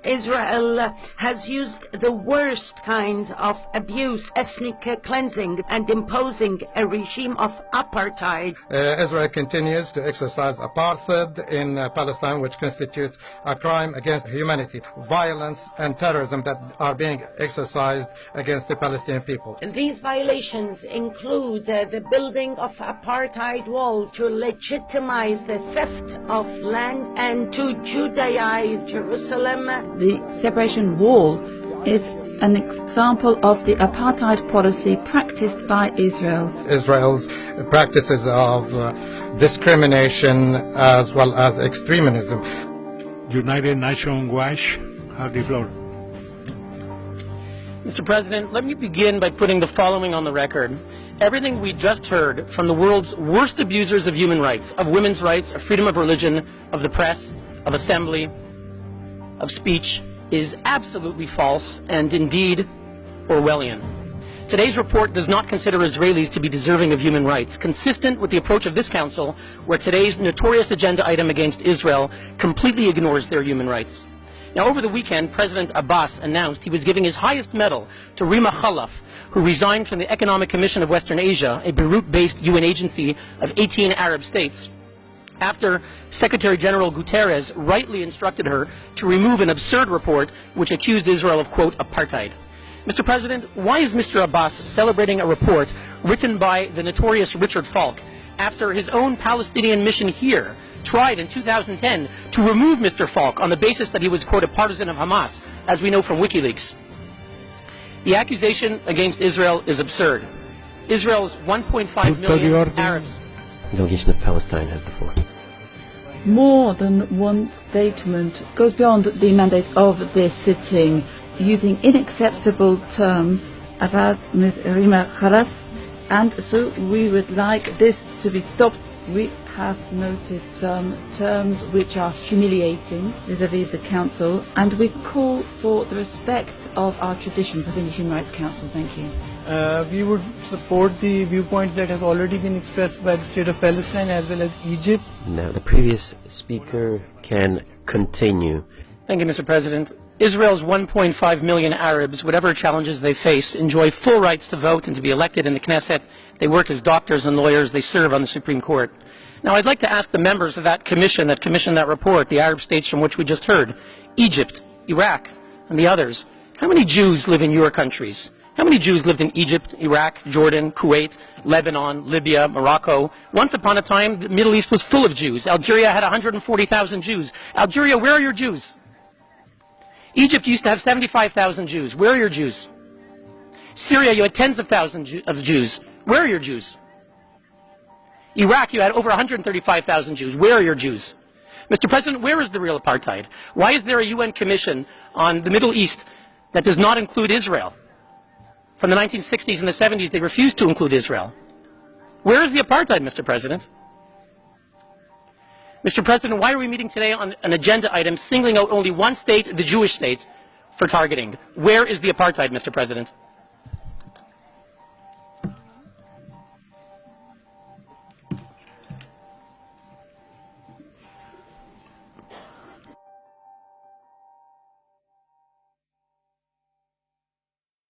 Israel has used the worst kind of abuse, ethnic cleansing, and imposing a regime of apartheid. Israel continues to exercise apartheid in Palestine, which constitutes a crime against humanity, violence and terrorism that are being exercised against the Palestinian people. These violations include the building of apartheid walls to legitimize the theft of land and to Judaize Jerusalem. The separation wall is an example of the apartheid policy practiced by Israel. Israel's practices of discrimination as well as extremism. United Nations Watch, have the floor. Mr. President, let me begin by putting the following on the record. Everything we just heard from the world's worst abusers of human rights, of women's rights, of freedom of religion, of the press, of assembly, of speech, is absolutely false and indeed Orwellian. Today's report does not consider Israelis to be deserving of human rights, consistent with the approach of this Council, where today's notorious agenda item against Israel completely ignores their human rights. Now, over the weekend, President Abbas announced he was giving his highest medal to Rima Khalaf, who resigned from the Economic Commission of Western Asia, a Beirut-based UN agency of 18 Arab states, after Secretary General Guterres rightly instructed her to remove an absurd report which accused Israel of, quote, apartheid. Mr. President, why is Mr. Abbas celebrating a report written by the notorious Richard Falk after his own Palestinian mission here tried in 2010 to remove Mr. Falk on the basis that he was, quote, a partisan of Hamas, as we know from WikiLeaks? The accusation against Israel is absurd. Israel's 1.5 million Arabs. The delegation of Palestine has the floor. More than one statement goes beyond the mandate of this sitting, using unacceptable terms about Ms. Rima Khalaf, and so we would like this to be stopped. We have noted some terms which are humiliating vis-à-vis the Council, and we call for the respect of our tradition within the Human Rights Council. Thank you. We would support the viewpoints that have already been expressed by the State of Palestine as well as Egypt. Now, the previous speaker can continue. Thank you, Mr. President. Israel's 1.5 million Arabs, whatever challenges they face, enjoy full rights to vote and to be elected in the Knesset. They work as doctors and lawyers. They serve on the Supreme Court. Now, I'd like to ask the members of that commission that commissioned that report, the Arab states from which we just heard, Egypt, Iraq, and the others, how many Jews live in your countries? How many Jews lived in Egypt, Iraq, Jordan, Kuwait, Lebanon, Libya, Morocco? Once upon a time, the Middle East was full of Jews. Algeria had 140,000 Jews. Algeria, where are your Jews? Egypt used to have 75,000 Jews. Where are your Jews? Syria, you had tens of thousands of Jews. Where are your Jews? Iraq, you had over 135,000 Jews. Where are your Jews? Mr. President, where is the real apartheid? Why is there a UN commission on the Middle East that does not include Israel? From the 1960s and the 70s, they refused to include Israel. Where is the apartheid, Mr. President? Mr. President, why are we meeting today on an agenda item singling out only one state, the Jewish state, for targeting? Where is the apartheid, Mr. President?